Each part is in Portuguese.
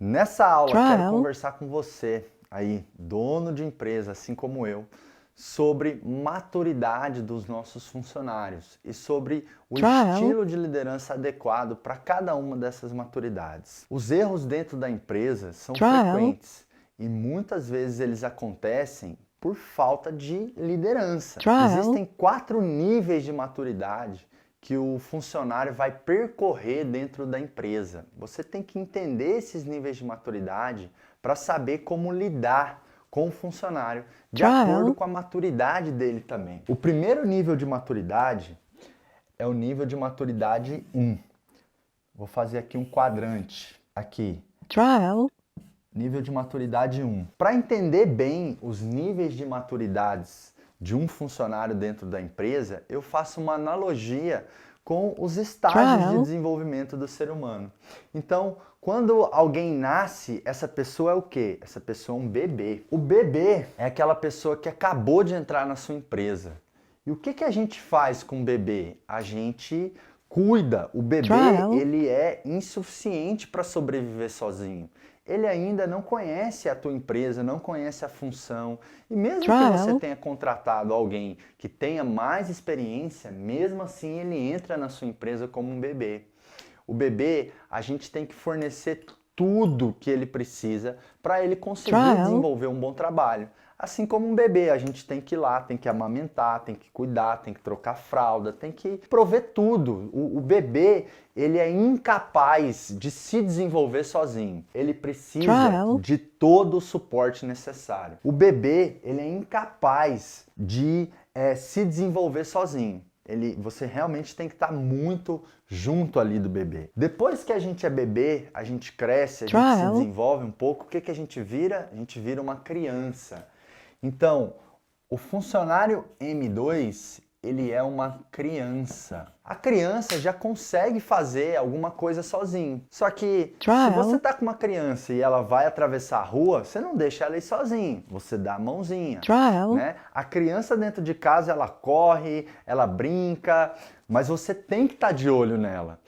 Nessa aula, quero Trial. conversar com você, aí, dono de empresa, assim como eu, sobre maturidade dos nossos funcionários e sobre o Trial. estilo de liderança adequado para cada uma dessas maturidades. Os erros dentro da empresa são Trial. frequentes e muitas vezes eles acontecem por falta de liderança. Trial. Existem 4 níveis de maturidade que o funcionário vai percorrer dentro da empresa. Você tem que entender esses níveis de maturidade para saber como lidar com o funcionário de acordo com a maturidade dele também. O primeiro nível de maturidade é o nível de maturidade 1. Vou fazer aqui um quadrante. Aqui. Trial. Nível de maturidade 1. Para entender bem os níveis de maturidades de um funcionário dentro da empresa, eu faço uma analogia com os estágios de desenvolvimento do ser humano. Então, quando alguém nasce, essa pessoa é o quê? Essa pessoa é um bebê. O bebê é aquela pessoa que acabou de entrar na sua empresa. E o que a gente faz com o bebê? A gente cuida. O bebê, ele é insuficiente para sobreviver sozinho. Ele ainda não conhece a tua empresa, não conhece a função. E mesmo que você tenha contratado alguém que tenha mais experiência, mesmo assim ele entra na sua empresa como um bebê. O bebê, a gente tem que fornecer tudo que ele precisa para ele conseguir desenvolver um bom trabalho. Assim como um bebê, a gente tem que ir lá, tem que amamentar, tem que cuidar, tem que trocar fralda, tem que prover tudo. O bebê, ele é incapaz de se desenvolver sozinho. Ele precisa de todo o suporte necessário. O bebê, ele é incapaz de se desenvolver sozinho. Você realmente tem que estar muito junto ali do bebê. Depois que a gente é bebê, a gente cresce, a gente se desenvolve um pouco, o que a gente vira? A gente vira uma criança. Então, o funcionário M2, ele é uma criança. A criança já consegue fazer alguma coisa sozinho. Só que se você tá com uma criança e ela vai atravessar a rua, você não deixa ela ir sozinho. Você dá a mãozinha, né? A criança dentro de casa, ela corre, ela brinca, mas você tem que estar de olho nela.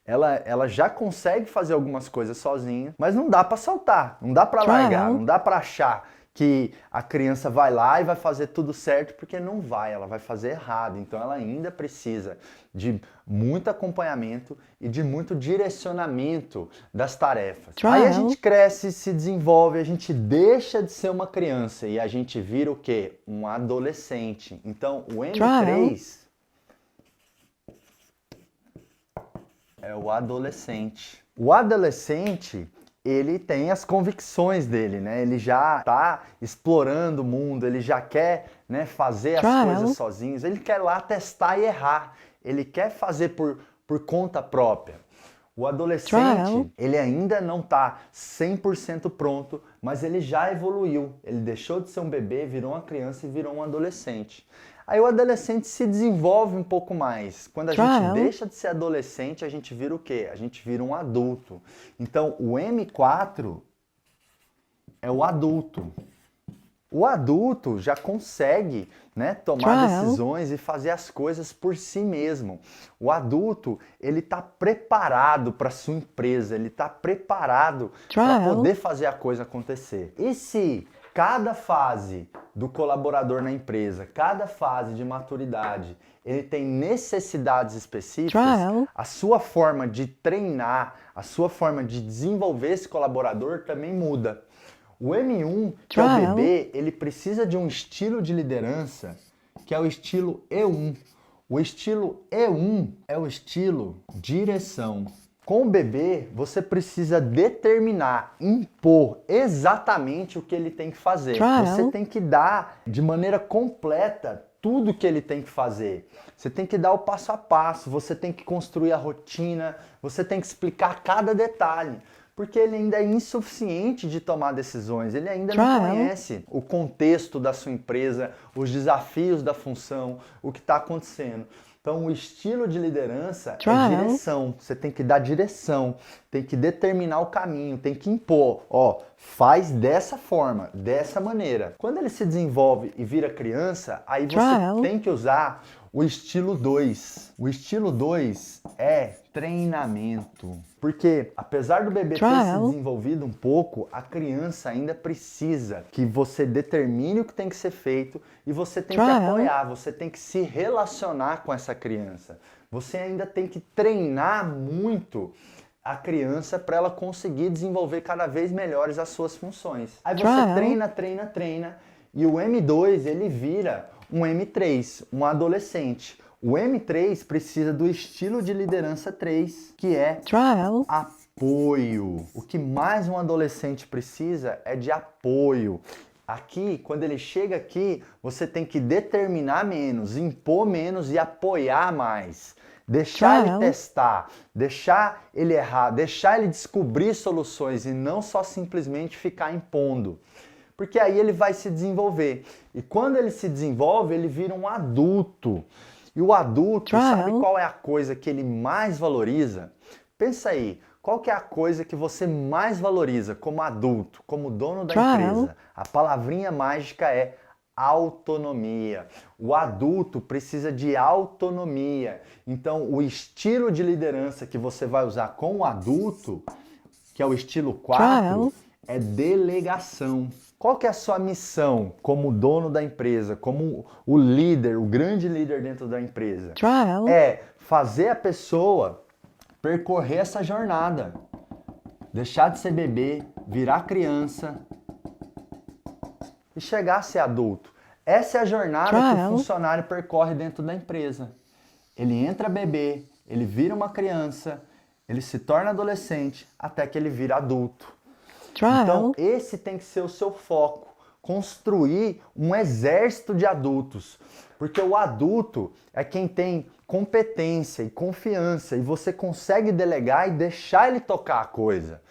Ela já consegue fazer algumas coisas sozinha, mas não dá para soltar, não dá para largar, não dá para achar que a criança vai lá e vai fazer tudo certo, porque não vai, ela vai fazer errado. Então ela ainda precisa de muito acompanhamento e de muito direcionamento das tarefas. Aí a gente cresce, se desenvolve, a gente deixa de ser uma criança e a gente vira o quê? Um adolescente. Então o M3 é o adolescente. O adolescente, ele tem as convicções dele, né? Ele já está explorando o mundo, ele já quer, né, fazer as coisas sozinho, ele quer lá testar e errar, ele quer fazer por conta própria. O adolescente, ele ainda não está 100% pronto, mas ele já evoluiu. Ele deixou de ser um bebê, virou uma criança e virou um adolescente. Aí o adolescente se desenvolve um pouco mais. Quando a gente deixa de ser adolescente, a gente vira o quê? A gente vira um adulto. Então, o M4 é o adulto. O adulto já consegue, né, tomar decisões e fazer as coisas por si mesmo. O adulto, ele está preparado para sua empresa, ele está preparado para poder fazer a coisa acontecer. E se cada fase do colaborador na empresa, cada fase de maturidade, ele tem necessidades específicas, a sua forma de treinar, a sua forma de desenvolver esse colaborador também muda. O M1, que é o bebê, ele precisa de um estilo de liderança que é o estilo E1. O estilo E1 é o estilo direção. Com o bebê, você precisa determinar, impor exatamente o que ele tem que fazer. Você tem que dar de maneira completa tudo que ele tem que fazer. Você tem que dar o passo a passo, você tem que construir a rotina, você tem que explicar cada detalhe. Porque ele ainda é insuficiente de tomar decisões, ele ainda não conhece o contexto da sua empresa, os desafios da função, o que está acontecendo. Então, o estilo de liderança é direção. Você tem que dar direção, tem que determinar o caminho, tem que impor. Ó, faz dessa forma, dessa maneira. Quando ele se desenvolve e vira criança, aí você tem que usar o estilo 2. O estilo 2 é treinamento. Porque, apesar do bebê ter se desenvolvido um pouco, a criança ainda precisa que você determine o que tem que ser feito e você tem que apoiar, você tem que se relacionar com essa criança. Você ainda tem que treinar muito a criança para ela conseguir desenvolver cada vez melhores as suas funções. Aí você treina e o M2 ele vira um M3, um adolescente. O M3 precisa do estilo de liderança 3, que é apoio. O que mais um adolescente precisa é de apoio. Aqui, quando ele chega aqui, você tem que determinar menos, impor menos e apoiar mais. Deixar ele testar, deixar ele errar, deixar ele descobrir soluções e não só simplesmente ficar impondo. Porque aí ele vai se desenvolver. E quando ele se desenvolve, ele vira um adulto. E o adulto, sabe qual é a coisa que ele mais valoriza? Pensa aí, qual que é a coisa que você mais valoriza como adulto, como dono da empresa? A palavrinha mágica é autonomia. O adulto precisa de autonomia. Então, o estilo de liderança que você vai usar com o adulto, que é o estilo 4, é delegação. Qual que é a sua missão como dono da empresa, como o líder, o grande líder dentro da empresa? É fazer a pessoa percorrer essa jornada. Deixar de ser bebê, virar criança e chegar a ser adulto. Essa é a jornada que o funcionário percorre dentro da empresa. Ele entra bebê, ele vira uma criança, ele se torna adolescente, até que ele vira adulto. Então, esse tem que ser o seu foco. Construir um exército de adultos. Porque o adulto é quem tem competência e confiança e você consegue delegar e deixar ele tocar a coisa.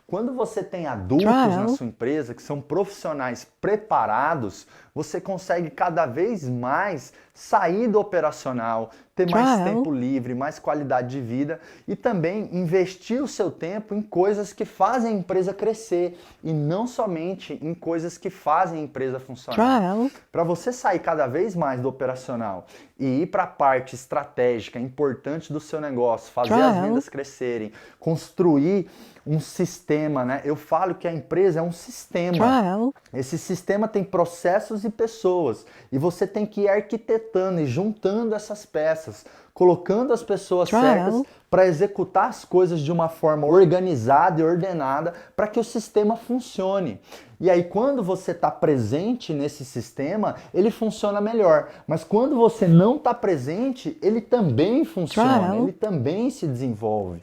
Quando você tem adultos na sua empresa que são profissionais preparados, você consegue cada vez mais sair do operacional, ter mais tempo livre, mais qualidade de vida e também investir o seu tempo em coisas que fazem a empresa crescer e não somente em coisas que fazem a empresa funcionar. Para você sair cada vez mais do operacional e ir para a parte estratégica, importante do seu negócio, fazer as vendas crescerem, construir um sistema, né? Eu falo que a empresa é um sistema. Esse sistema tem processos e pessoas. E você tem que ir arquitetando e juntando essas peças, colocando as pessoas certas para executar as coisas de uma forma organizada e ordenada para que o sistema funcione. E aí, quando você está presente nesse sistema, ele funciona melhor. Mas quando você não está presente, ele também funciona, ele também se desenvolve.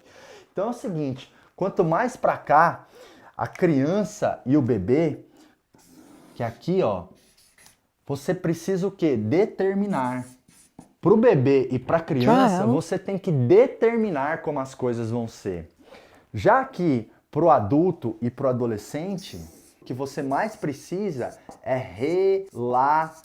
Então é o seguinte, quanto mais para cá, a criança e o bebê, que aqui, ó, você precisa o quê? Determinar. Para o bebê e para a criança, você tem que determinar como as coisas vão ser. Já que para o adulto e para o adolescente, o que você mais precisa é relacionar.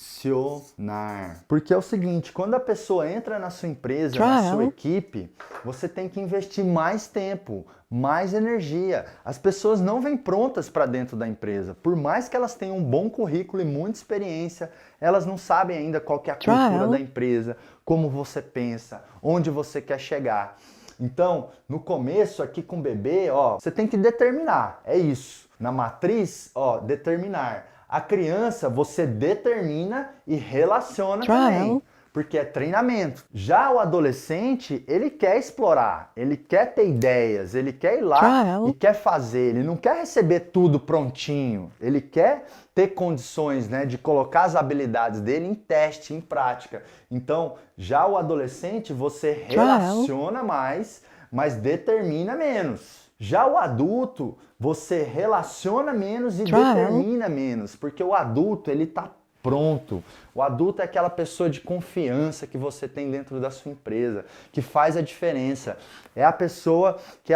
Porque é o seguinte, quando a pessoa entra na sua empresa, na sua equipe, você tem que investir mais tempo, mais energia. As pessoas não vêm prontas para dentro da empresa. Por mais que elas tenham um bom currículo e muita experiência, elas não sabem ainda qual que é a cultura da empresa, como você pensa, onde você quer chegar. Então, no começo aqui com o bebê, ó, você tem que determinar, é isso. Na matriz, ó, determinar. A criança, você determina e relaciona também, porque é treinamento. Já o adolescente, ele quer explorar, ele quer ter ideias, ele quer ir lá e quer fazer, ele não quer receber tudo prontinho, ele quer ter condições, né, de colocar as habilidades dele em teste, em prática. Então, já o adolescente, você relaciona mais, mas determina menos. Já o adulto, você relaciona menos e determina menos, porque o adulto, ele tá pronto. O adulto é aquela pessoa de confiança que você tem dentro da sua empresa, que faz a diferença. É a pessoa que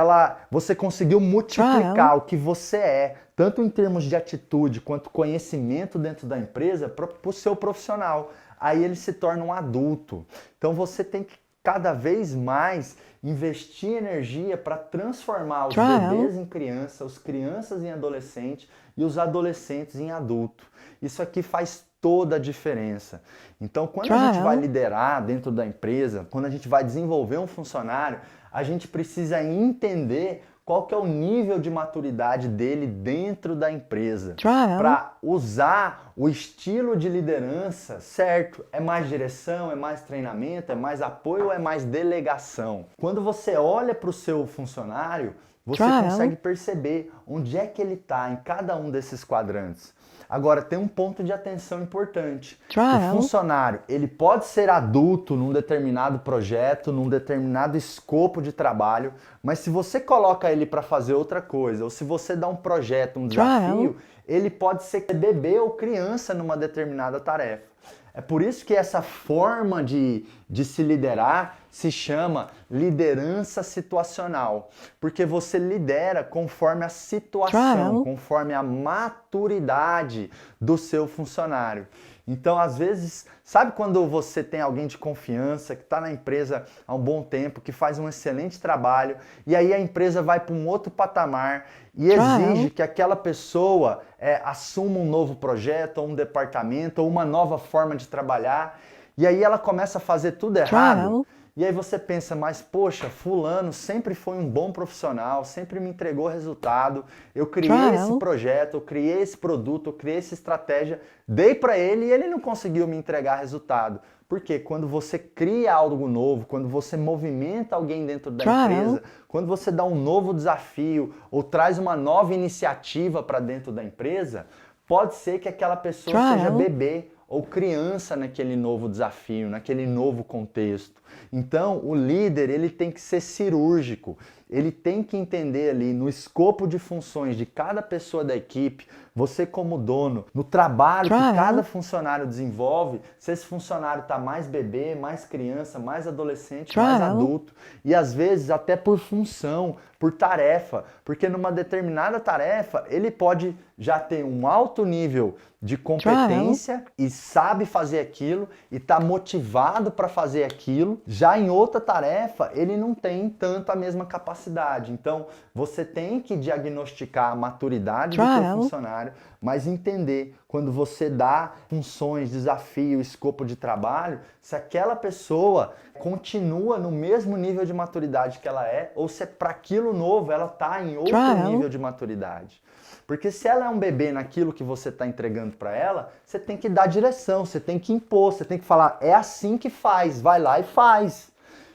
você conseguiu multiplicar o que você é, tanto em termos de atitude quanto conhecimento dentro da empresa, para o seu profissional. Aí ele se torna um adulto. Então você tem que cada vez mais investir energia para transformar os bebês em criança, os crianças em adolescente e os adolescentes em adulto. Isso aqui faz toda a diferença. Então, quando a gente vai liderar dentro da empresa, quando a gente vai desenvolver um funcionário, a gente precisa entender qual que é o nível de maturidade dele dentro da empresa, para usar o estilo de liderança certo. É mais direção, é mais treinamento, é mais apoio ou é mais delegação? Quando você olha para o seu funcionário, você consegue perceber onde é que ele está em cada um desses quadrantes. Agora, tem um ponto de atenção importante. O funcionário, ele pode ser adulto num determinado projeto, num determinado escopo de trabalho, mas se você coloca ele para fazer outra coisa, ou se você dá um projeto, um desafio, ele pode ser bebê ou criança numa determinada tarefa. É por isso que essa forma de se liderar se chama liderança situacional, porque você lidera conforme a situação, conforme a maturidade do seu funcionário. Então, às vezes, sabe quando você tem alguém de confiança, que está na empresa há um bom tempo, que faz um excelente trabalho, e aí a empresa vai para um outro patamar e exige que aquela pessoa assuma um novo projeto, ou um departamento, ou uma nova forma de trabalhar, e aí ela começa a fazer tudo errado. E aí você pensa, mas poxa, fulano sempre foi um bom profissional, sempre me entregou resultado, eu criei esse projeto, eu criei esse produto, eu criei essa estratégia, dei para ele e ele não conseguiu me entregar resultado. Porque quando você cria algo novo, quando você movimenta alguém dentro da empresa, quando você dá um novo desafio ou traz uma nova iniciativa para dentro da empresa, pode ser que aquela pessoa seja bebê ou criança naquele novo desafio, naquele novo contexto. Então, o líder, ele tem que ser cirúrgico, ele tem que entender ali no escopo de funções de cada pessoa da equipe, você como dono, no trabalho que cada funcionário desenvolve, se esse funcionário está mais bebê, mais criança, mais adolescente, mais adulto, e às vezes até por função, por tarefa, porque numa determinada tarefa ele pode já ter um alto nível de competência e sabe fazer aquilo e está motivado para fazer aquilo. Já em outra tarefa, ele não tem tanto a mesma capacidade. Então, você tem que diagnosticar a maturidade do seu funcionário, mas entender quando você dá funções, desafio, escopo de trabalho, se aquela pessoa continua no mesmo nível de maturidade que ela é, ou se para aquilo novo ela está em outro nível de maturidade. Porque se ela é um bebê naquilo que você está entregando para ela, você tem que dar direção, você tem que impor, você tem que falar, é assim que faz, vai lá e faz.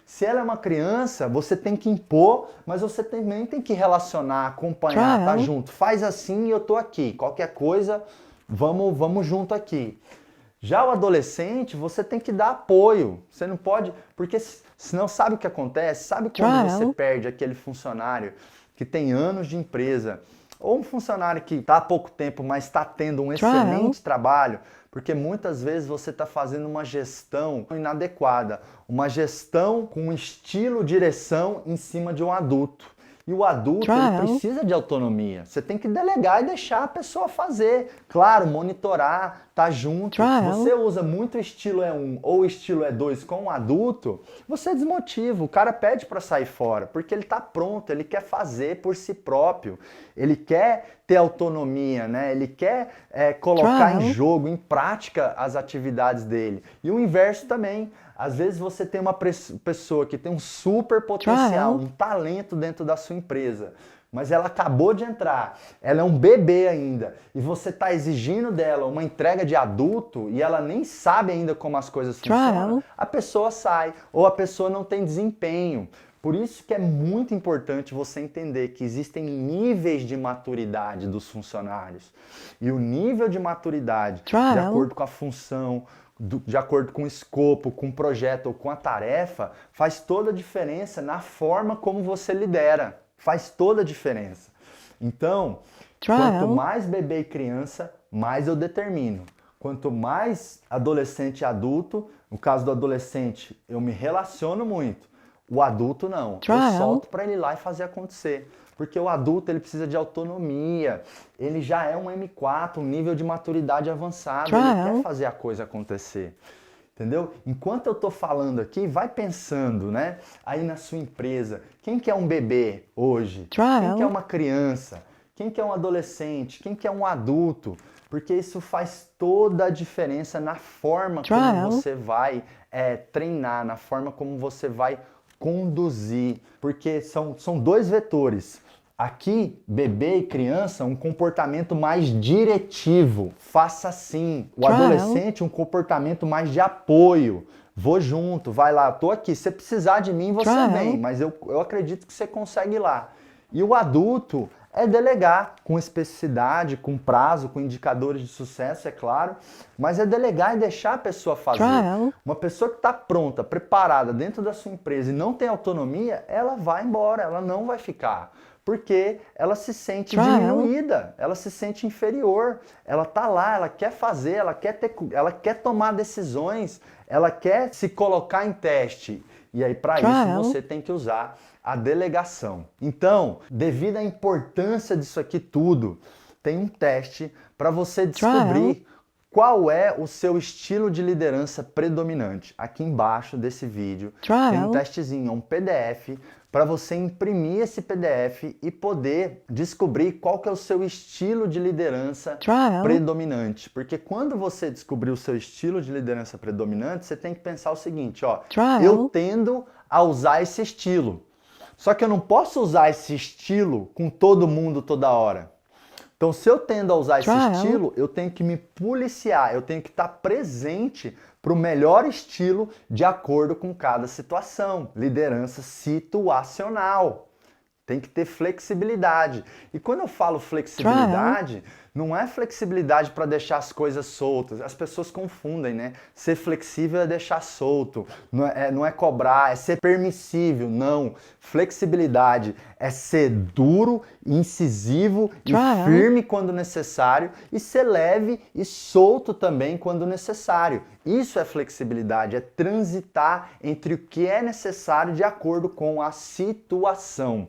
Se ela é uma criança, você tem que impor, mas você também tem que relacionar, acompanhar, tá junto. Faz assim e eu tô aqui. Qualquer coisa, vamos junto aqui. Já o adolescente, você tem que dar apoio. Você não pode, porque senão sabe o que acontece? Sabe quando você perde aquele funcionário que tem anos de empresa, ou um funcionário que está há pouco tempo, mas está tendo um excelente trabalho, porque muitas vezes você está fazendo uma gestão inadequada, uma gestão com um estilo direção em cima de um adulto. E o adulto ele precisa de autonomia. Você tem que delegar e deixar a pessoa fazer. Claro, monitorar, tá junto. Se você usa muito estilo E1 ou estilo E2 com um adulto, você desmotiva. O cara pede para sair fora, porque ele está pronto, ele quer fazer por si próprio. Ele quer ter autonomia, né? Ele quer colocar em jogo, em prática as atividades dele. E o inverso também. Às vezes você tem uma pessoa que tem um super potencial, um talento dentro da sua empresa, mas ela acabou de entrar, ela é um bebê ainda, e você está exigindo dela uma entrega de adulto e ela nem sabe ainda como as coisas funcionam, a pessoa sai, ou a pessoa não tem desempenho. Por isso que é muito importante você entender que existem níveis de maturidade dos funcionários. E o nível de maturidade, de acordo com a função, de acordo com o escopo, com o projeto ou com a tarefa, faz toda a diferença na forma como você lidera. Faz toda a diferença. Então, quanto mais bebê e criança, mais eu determino. Quanto mais adolescente e adulto, no caso do adolescente, eu me relaciono muito. O adulto não. Eu solto para ele ir lá e fazer acontecer. Porque o adulto ele precisa de autonomia, ele já é um M4, um nível de maturidade avançado, ele quer fazer a coisa acontecer. Entendeu? Enquanto eu estou falando aqui, vai pensando, né? Aí na sua empresa, quem que é um bebê hoje? Quem que é uma criança? Quem que é um adolescente? Quem que é um adulto? porque isso faz toda a diferença na forma como você vai treinar, na forma como você vai conduzir, porque são dois vetores. Aqui, bebê e criança, um comportamento mais diretivo, faça assim. O adolescente, um comportamento mais de apoio. Vou junto, vai lá, tô aqui. Se precisar de mim, você vem, mas eu acredito que você consegue ir lá. E o adulto é delegar com especificidade, com prazo, com indicadores de sucesso, é claro, mas é delegar e deixar a pessoa fazer. Uma pessoa que está pronta, preparada dentro da sua empresa e não tem autonomia, ela vai embora, ela não vai ficar. Porque ela se sente diminuída, ela se sente inferior, ela tá lá, ela quer fazer, ela quer tomar decisões, ela quer se colocar em teste. E aí, para isso, você tem que usar a delegação. Então, devido à importância disso aqui tudo, tem um teste para você descobrir qual é o seu estilo de liderança predominante. Aqui embaixo desse vídeo tem um testezinho, um PDF, para você imprimir esse PDF e poder descobrir qual que é o seu estilo de liderança predominante. Porque quando você descobrir o seu estilo de liderança predominante, você tem que pensar o seguinte, ó, eu tendo a usar esse estilo. Só que eu não posso usar esse estilo com todo mundo toda hora. Então, se eu tendo a usar esse estilo, eu tenho que me policiar, eu tenho que estar presente para o melhor estilo de acordo com cada situação. Liderança situacional. Tem que ter flexibilidade. E quando eu falo flexibilidade, não é flexibilidade para deixar as coisas soltas. As pessoas confundem, né? Ser flexível é deixar solto. Não é cobrar, é ser permissível. Não. Flexibilidade é ser duro, incisivo e firme quando necessário e ser leve e solto também quando necessário. Isso é flexibilidade, é transitar entre o que é necessário de acordo com a situação.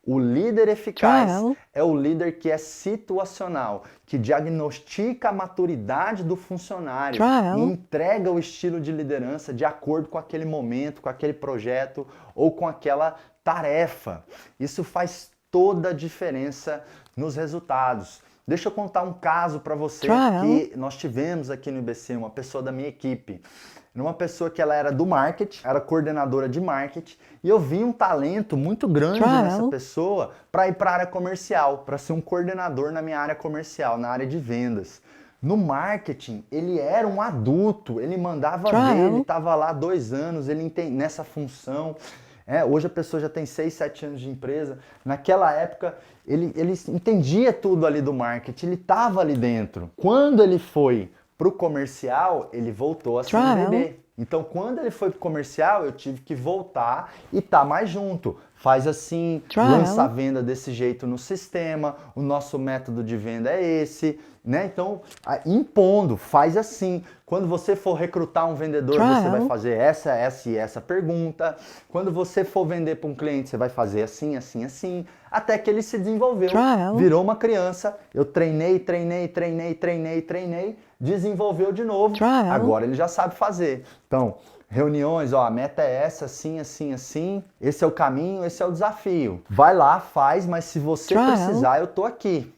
O líder eficaz é o líder que é situacional, que diagnostica a maturidade do funcionário e entrega o estilo de liderança de acordo com aquele momento, com aquele projeto ou com aquela tarefa. Isso faz toda a diferença nos resultados. Deixa eu contar um caso para você que nós tivemos aqui no IBC, uma pessoa da minha equipe. Uma pessoa que ela era do marketing, era coordenadora de marketing, e eu vi um talento muito grande nessa pessoa para ir para a área comercial, para ser um coordenador na minha área comercial, na área de vendas. No marketing, ele era um adulto, ele mandava ver, ele estava lá há 2 anos, ele nessa função. Hoje a pessoa já tem 6, 7 anos de empresa. Naquela época, ele entendia tudo ali do marketing, ele estava ali dentro. Quando ele foi para o comercial, ele voltou a ser um bebê. Então, quando ele foi para o comercial, eu tive que voltar e estar mais junto. Faz assim, lança a venda desse jeito no sistema, o nosso método de venda é esse, né? Então, impondo, faz assim. Quando você for recrutar um vendedor, você vai fazer essa e essa pergunta. Quando você for vender para um cliente, você vai fazer assim, assim, assim. Até que ele se desenvolveu, virou uma criança. Eu treinei, desenvolveu de novo. Agora ele já sabe fazer. Então, reuniões, ó, a meta é essa, assim, assim, assim. Esse é o caminho, esse é o desafio. Vai lá, faz, mas se você precisar, eu tô aqui.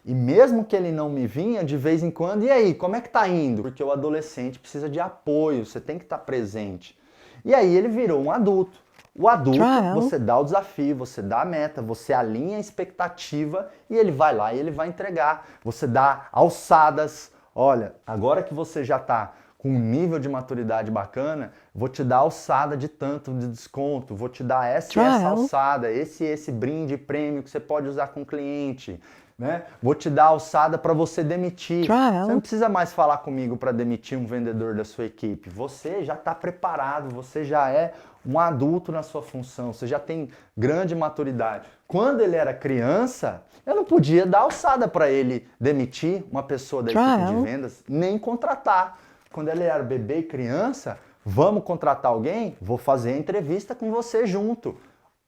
E mesmo que ele não me vinha, de vez em quando, e aí, como é que tá indo? Porque o adolescente precisa de apoio, você tem que estar presente. E aí ele virou um adulto. O adulto, você dá o desafio, você dá a meta, você alinha a expectativa e ele vai lá e ele vai entregar. Você dá alçadas. Olha, agora que você já está com um nível de maturidade bacana, vou te dar alçada de tanto de desconto, vou te dar essa e essa alçada, esse brinde, prêmio que você pode usar com o cliente. Né? Vou te dar alçada para você demitir. Você não precisa mais falar comigo para demitir um vendedor da sua equipe. Você já está preparado, você já é um adulto na sua função, você já tem grande maturidade. Quando ele era criança, eu não podia dar alçada para ele demitir uma pessoa da equipe de vendas, nem contratar. Quando ele era bebê e criança, vamos contratar alguém? Vou fazer a entrevista com você junto.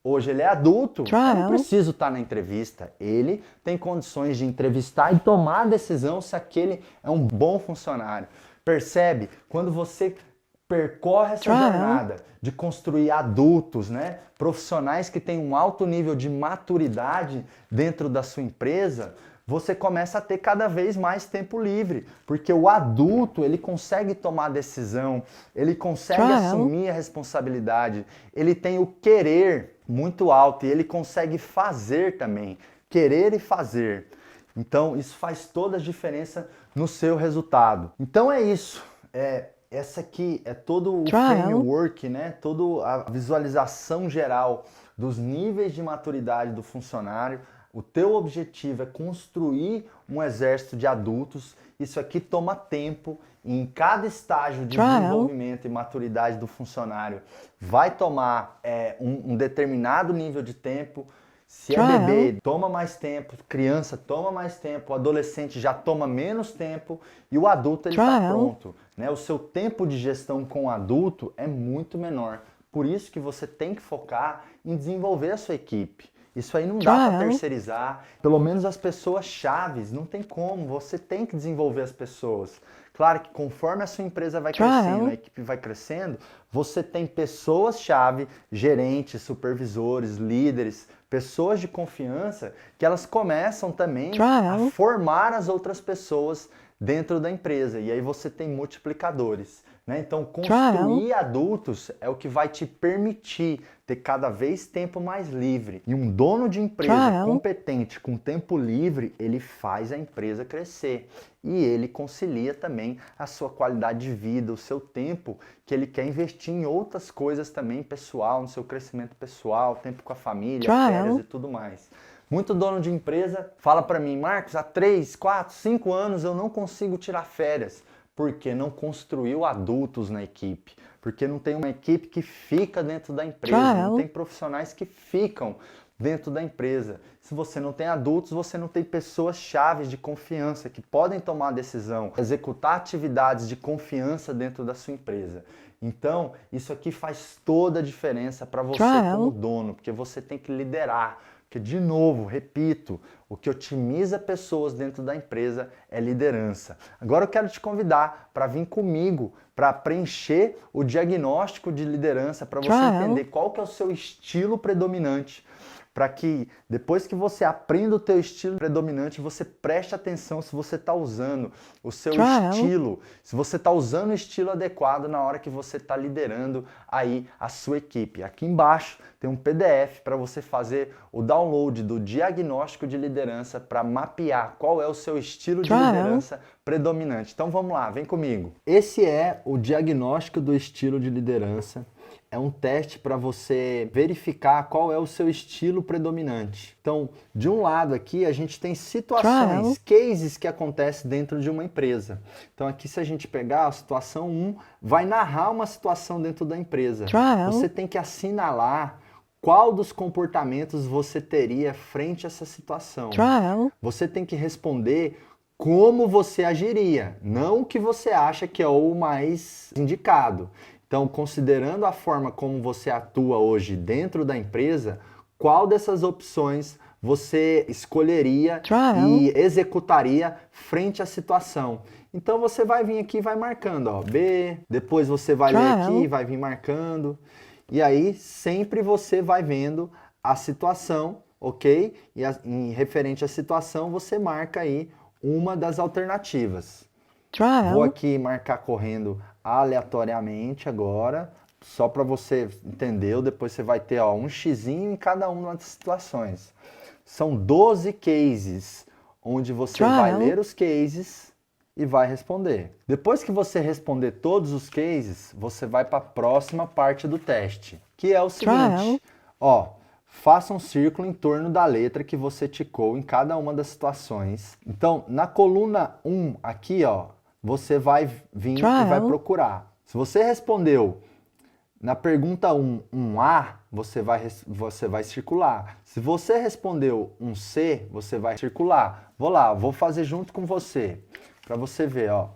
Hoje ele é adulto, eu não preciso estar na entrevista. Ele tem condições de entrevistar e tomar a decisão se aquele é um bom funcionário. Percebe? Quando você percorre essa jornada de construir adultos, né? Profissionais que têm um alto nível de maturidade dentro da sua empresa, você começa a ter cada vez mais tempo livre, porque o adulto, ele consegue tomar decisão, ele consegue assumir a responsabilidade, ele tem o querer muito alto e ele consegue fazer também, querer e fazer. Então, isso faz toda a diferença no seu resultado. Então é isso. Essa aqui é todo o framework, né? Toda a visualização geral dos níveis de maturidade do funcionário. O teu objetivo é construir um exército de adultos. Isso aqui toma tempo. E em cada estágio de desenvolvimento e maturidade do funcionário vai tomar um determinado nível de tempo. Se é bebê, toma mais tempo, criança toma mais tempo, o adolescente já toma menos tempo e o adulto ele está pronto. Né? O seu tempo de gestão com o adulto é muito menor. Por isso que você tem que focar em desenvolver a sua equipe. Isso aí não dá para terceirizar. Pelo menos as pessoas chaves, não tem como. Você tem que desenvolver as pessoas. Claro que conforme a sua empresa vai crescendo, a equipe vai crescendo, você tem pessoas-chave, gerentes, supervisores, líderes, pessoas de confiança, que elas começam também a formar as outras pessoas dentro da empresa. E aí você tem multiplicadores. Né? Então, construir adultos é o que vai te permitir ter cada vez tempo mais livre. E um dono de empresa competente com tempo livre, ele faz a empresa crescer. E ele concilia também a sua qualidade de vida, o seu tempo, que ele quer investir em outras coisas também, pessoal, no seu crescimento pessoal, tempo com a família, férias e tudo mais. Muito dono de empresa fala para mim, Marcos, há 3, 4, 5 anos eu não consigo tirar férias. Porque não construiu adultos na equipe, porque não tem uma equipe que fica dentro da empresa, não tem profissionais que ficam dentro da empresa. Se você não tem adultos, você não tem pessoas chaves de confiança que podem tomar decisão, executar atividades de confiança dentro da sua empresa. Então, isso aqui faz toda a diferença para você como dono, porque você tem que liderar. Porque, de novo, repito, o que otimiza pessoas dentro da empresa é liderança. Agora eu quero te convidar para vir comigo, para preencher o diagnóstico de liderança, para você entender qual que é o seu estilo predominante, para que depois que você aprenda o teu estilo predominante, você preste atenção se você está usando o seu estilo, se você está usando o estilo adequado na hora que você está liderando aí a sua equipe. Aqui embaixo tem um PDF para você fazer o download do diagnóstico de liderança para mapear qual é o seu estilo de liderança predominante. Então vamos lá, vem comigo. Esse é o diagnóstico do estilo de liderança. É um teste para você verificar qual é o seu estilo predominante. Então, de um lado aqui, a gente tem situações, cases que acontecem dentro de uma empresa. Então, aqui se a gente pegar a situação 1, vai narrar uma situação dentro da empresa. Você tem que assinalar qual dos comportamentos você teria frente a essa situação. Você tem que responder como você agiria, não o que você acha que é o mais indicado. Então, considerando a forma como você atua hoje dentro da empresa, qual dessas opções você escolheria e executaria frente à situação? Então, você vai vir aqui e vai marcando, ó, B, depois você vai ler aqui e vai vir marcando. E aí, sempre você vai vendo a situação, ok? E em referente à situação, você marca aí uma das alternativas. Vou aqui marcar correndo aleatoriamente agora, só para você entender, depois você vai ter um xizinho em cada uma das situações. São 12 cases, onde você vai ler os cases e vai responder. Depois que você responder todos os cases, você vai para a próxima parte do teste, que é o seguinte, ó, faça um círculo em torno da letra que você ticou em cada uma das situações. Então, na coluna 1 aqui, ó, você vai vir e vai procurar. Se você respondeu na pergunta 1, um A, você vai circular. Se você respondeu um C, você vai circular. Vou lá, vou fazer junto com você, para você ver, ó.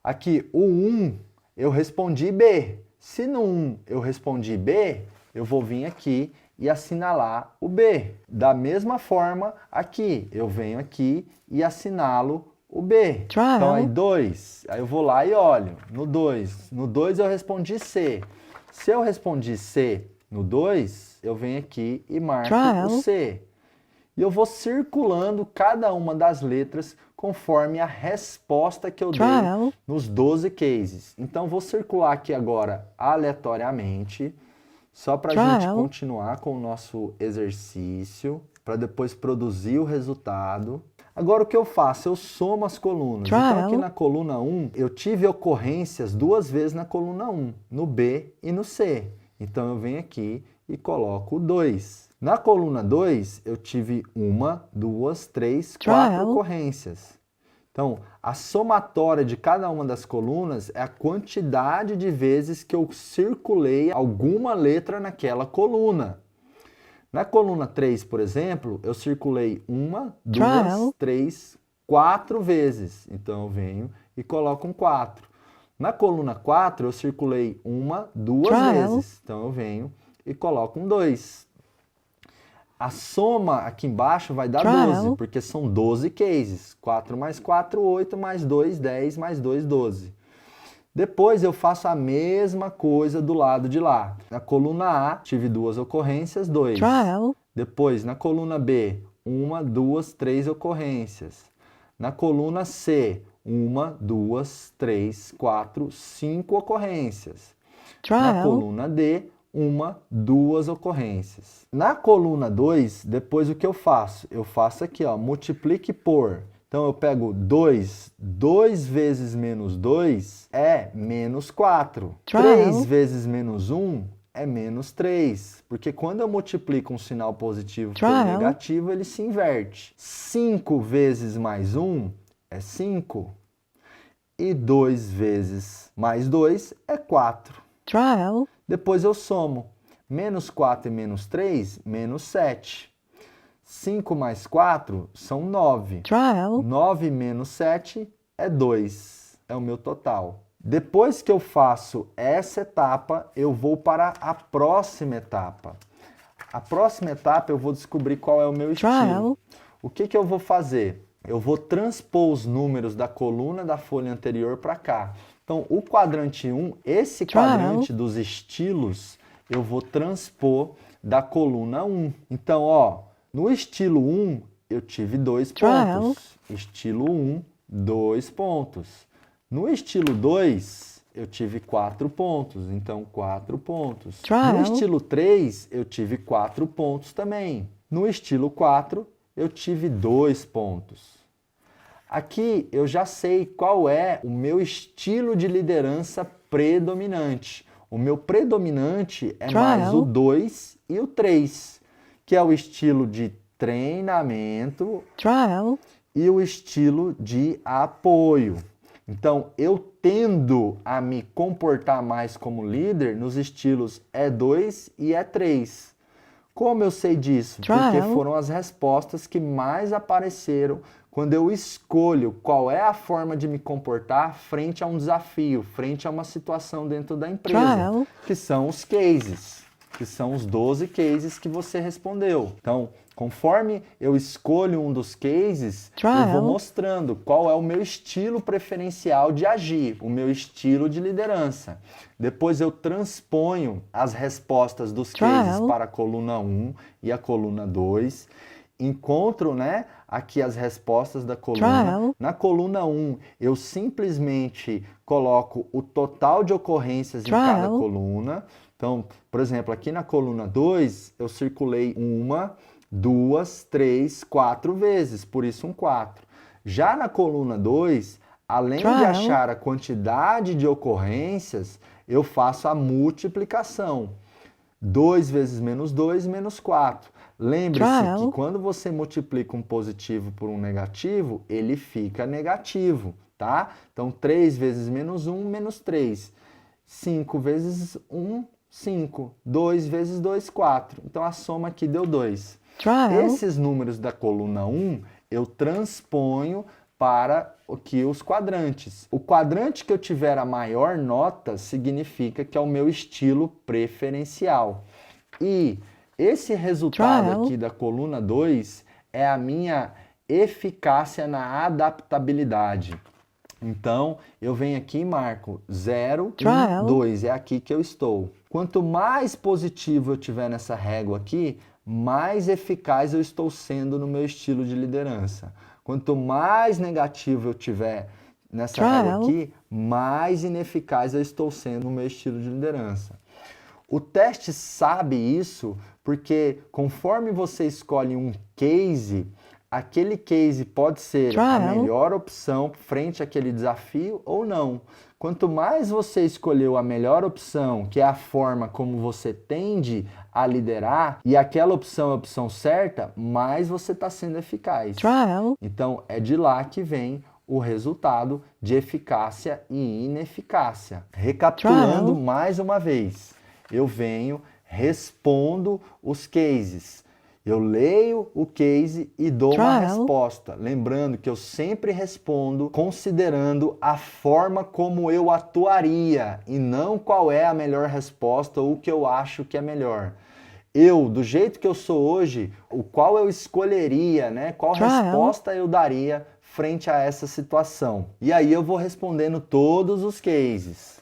Aqui, o 1, eu respondi B. Se no 1 eu respondi B, eu vou vir aqui e assinalar o B. Da mesma forma, aqui, eu venho aqui e assinalo o B. Então aí 2, aí eu vou lá e olho, no 2. No 2 eu respondi C. Se eu respondi C no 2, eu venho aqui e marco o C. e eu vou circulando cada uma das letras conforme a resposta que eu dei nos 12 cases. Então, vou circular aqui agora aleatoriamente, só para a gente continuar com o nosso exercício, para depois produzir o resultado. Agora, o que eu faço? Eu somo as colunas. Então, aqui na coluna 1, eu tive ocorrências 2 vezes na coluna 1, no B e no C. Então, eu venho aqui e coloco 2. Na coluna 2, eu tive 1, 2, 3, 4 ocorrências. Então, a somatória de cada uma das colunas é a quantidade de vezes que eu circulei alguma letra naquela coluna. Na coluna 3, por exemplo, eu circulei 1, 2, 3, 4 vezes. Então, eu venho e coloco um 4. Na coluna 4, eu circulei 1, 2 vezes. Então, eu venho e coloco um 2. A soma aqui embaixo vai dar 12, porque são 12 cases. 4 mais 4, 8, mais 2, 10, mais 2, 12. Depois eu faço a mesma coisa do lado de lá. Na coluna A, tive 2 ocorrências, 2. Depois, na coluna B, 1, 2, 3 ocorrências. Na coluna C, 1, 2, 3, 4, 5 ocorrências. Na coluna D, 1, 2 ocorrências. Na coluna 2, depois o que eu faço? Eu faço aqui, ó, multiplique por. Então, eu pego 2, 2 vezes menos 2 é menos 4. 3 vezes menos 1 é menos 3. Porque quando eu multiplico um sinal positivo por negativo, ele se inverte. 5 vezes mais 1 é 5. E 2 vezes mais 2 é 4. Depois eu somo. Menos 4 e menos 3, menos 7. 5 mais 4 são 9. 9 menos 7 é 2. É o meu total. Depois que eu faço essa etapa, eu vou para a próxima etapa. A próxima etapa eu vou descobrir qual é o meu estilo. O que eu vou fazer? Eu vou transpor os números da coluna da folha anterior para cá. Então, o quadrante 1, esse quadrante dos estilos, eu vou transpor da coluna 1. Então, ó, no estilo 1, eu tive 2 pontos. Estilo 1, 2 pontos. No estilo 2, eu tive 4 pontos. Então, 4 pontos. No estilo 3, eu tive 4 pontos também. No estilo 4, eu tive 2 pontos. Aqui, eu já sei qual é o meu estilo de liderança predominante. O meu predominante é mais o 2 e o 3. Que é o estilo de treinamento e o estilo de apoio. Então, eu tendo a me comportar mais como líder nos estilos E2 e E3. Como eu sei disso? Porque foram as respostas que mais apareceram quando eu escolho qual é a forma de me comportar frente a um desafio, frente a uma situação dentro da empresa, que são os cases. Que são os 12 cases que você respondeu. Então, conforme eu escolho um dos cases, eu vou mostrando qual é o meu estilo preferencial de agir, o meu estilo de liderança. Depois eu transponho as respostas dos cases para a coluna 1 e a coluna 2. Encontro, né, aqui as respostas da coluna. Na coluna 1, eu simplesmente coloco o total de ocorrências em cada coluna. Então, por exemplo, aqui na coluna 2, eu circulei 1, 2, 3, 4 vezes, por isso um 4. Já na coluna 2, além de achar a quantidade de ocorrências, eu faço a multiplicação. 2 vezes menos 2, menos 4. Lembre-se que quando você multiplica um positivo por um negativo, ele fica negativo, tá? Então, 3 vezes menos 1, menos 3. 5 vezes 1, 5. 2 vezes 2, 4. Então, a soma aqui deu 2. Esses números da coluna 1, eu transponho para os quadrantes. O quadrante que eu tiver a maior nota significa que é o meu estilo preferencial. E esse resultado aqui da coluna 2 é a minha eficácia na adaptabilidade. Então, eu venho aqui e marco 0, 1, 2. É aqui que eu estou. Quanto mais positivo eu tiver nessa régua aqui, mais eficaz eu estou sendo no meu estilo de liderança. Quanto mais negativo eu tiver nessa régua aqui, mais ineficaz eu estou sendo no meu estilo de liderança. O teste sabe isso porque conforme você escolhe um case, aquele case pode ser a melhor opção frente àquele desafio ou não. Quanto mais você escolheu a melhor opção, que é a forma como você tende a liderar, e aquela opção é a opção certa, mais você está sendo eficaz. Então, é de lá que vem o resultado de eficácia e ineficácia. Recapitulando mais uma vez, eu venho, respondo os cases. Eu leio o case e dou uma resposta. Lembrando que eu sempre respondo considerando a forma como eu atuaria e não qual é a melhor resposta ou o que eu acho que é melhor. Eu, do jeito que eu sou hoje, o qual eu escolheria, né? Qual resposta eu daria frente a essa situação. E aí eu vou respondendo todos os cases.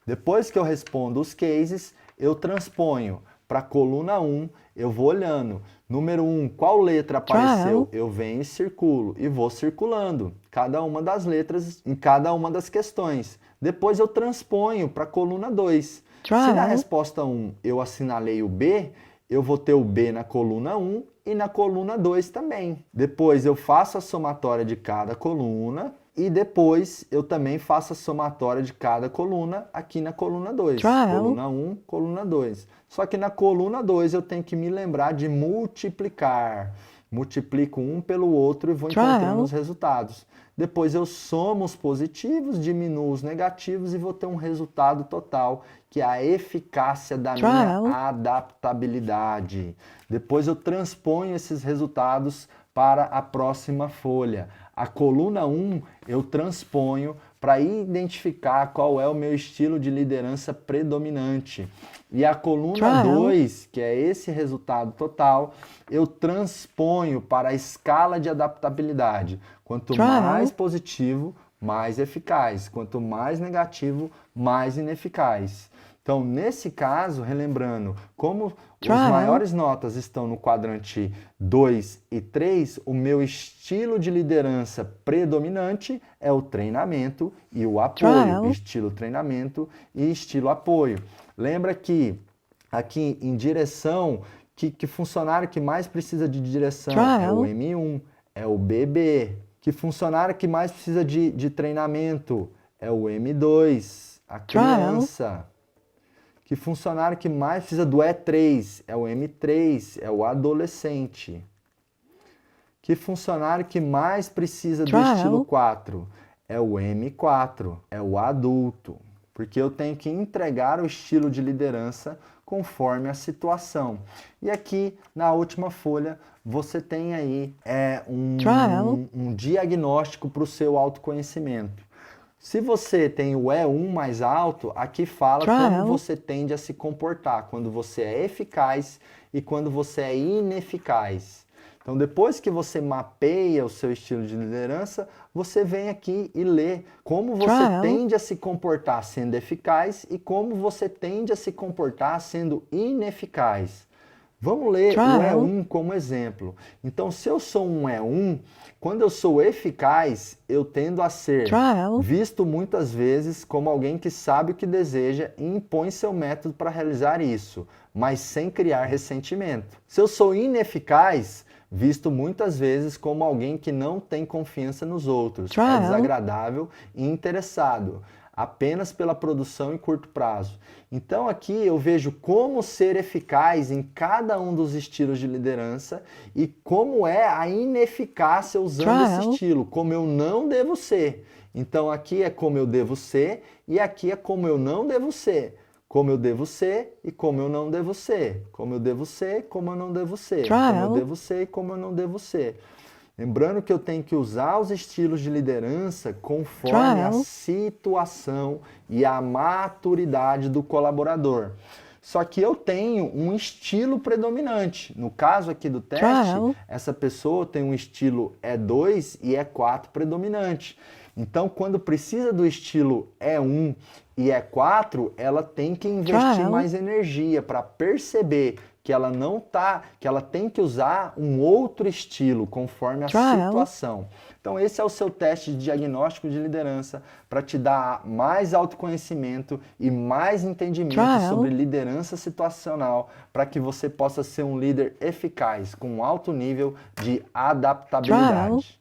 Depois que eu respondo os cases, eu transponho para a coluna 1, eu vou olhando. Número 1, qual letra apareceu? Eu venho e circulo e vou circulando cada uma das letras em cada uma das questões. Depois eu transponho para a coluna 2. Se na resposta 1 eu assinalei o B, eu vou ter o B na coluna 1 e na coluna 2 também. Depois eu faço a somatória de cada coluna e depois eu também faço a somatória de cada coluna aqui na coluna 2. Coluna 1, coluna 2. Só que na coluna 2 eu tenho que me lembrar de multiplicar. Multiplico um pelo outro e vou encontrando os resultados. Depois eu somo os positivos, diminuo os negativos e vou ter um resultado total, que é a eficácia da minha adaptabilidade. Depois eu transponho esses resultados para a próxima folha. A coluna 1 eu transponho para identificar qual é o meu estilo de liderança predominante. E a coluna 2, que é esse resultado total, eu transponho para a escala de adaptabilidade. Quanto mais positivo, mais eficaz. Quanto mais negativo, mais ineficaz. Então, nesse caso, relembrando, como os maiores notas estão no quadrante 2 e 3, o meu estilo de liderança predominante é o treinamento e o apoio. Estilo treinamento e estilo apoio. Lembra que aqui em direção, que funcionário que mais precisa de direção é o M1, é o BB. Que funcionário que mais precisa de treinamento é o M2, a criança. Que funcionário que mais precisa do E3 é o M3, é o adolescente. Que funcionário que mais precisa do estilo 4 é o M4, é o adulto. Porque eu tenho que entregar o estilo de liderança conforme a situação. E aqui, na última folha, você tem aí um diagnóstico para o seu autoconhecimento. Se você tem o E1 mais alto, aqui fala como você tende a se comportar, quando você é eficaz e quando você é ineficaz. Então, depois que você mapeia o seu estilo de liderança, você vem aqui e lê como você tende a se comportar sendo eficaz e como você tende a se comportar sendo ineficaz. Vamos ler o E1 como exemplo. Então, se eu sou um E1, quando eu sou eficaz, eu tendo a ser visto muitas vezes como alguém que sabe o que deseja e impõe seu método para realizar isso, mas sem criar ressentimento. Se eu sou ineficaz, visto muitas vezes como alguém que não tem confiança nos outros, é desagradável e interessado, apenas pela produção em curto prazo. Então aqui eu vejo como ser eficaz em cada um dos estilos de liderança e como é a ineficácia usando esse estilo, como eu não devo ser. Então aqui é como eu devo ser e aqui é como eu não devo ser. Como eu devo ser e como eu não devo ser. Como eu devo ser, como eu não devo ser. Como eu devo ser e como eu não devo ser. Lembrando que eu tenho que usar os estilos de liderança conforme a situação e a maturidade do colaborador. Só que eu tenho um estilo predominante. No caso aqui do teste, essa pessoa tem um estilo E2 e E4 predominante. Então, quando precisa do estilo E1 e E4, ela tem que investir mais energia para perceber que ela não tá, que ela tem que usar um outro estilo conforme a situação. Então esse é o seu teste de diagnóstico de liderança para te dar mais autoconhecimento e mais entendimento sobre liderança situacional, para que você possa ser um líder eficaz com alto nível de adaptabilidade.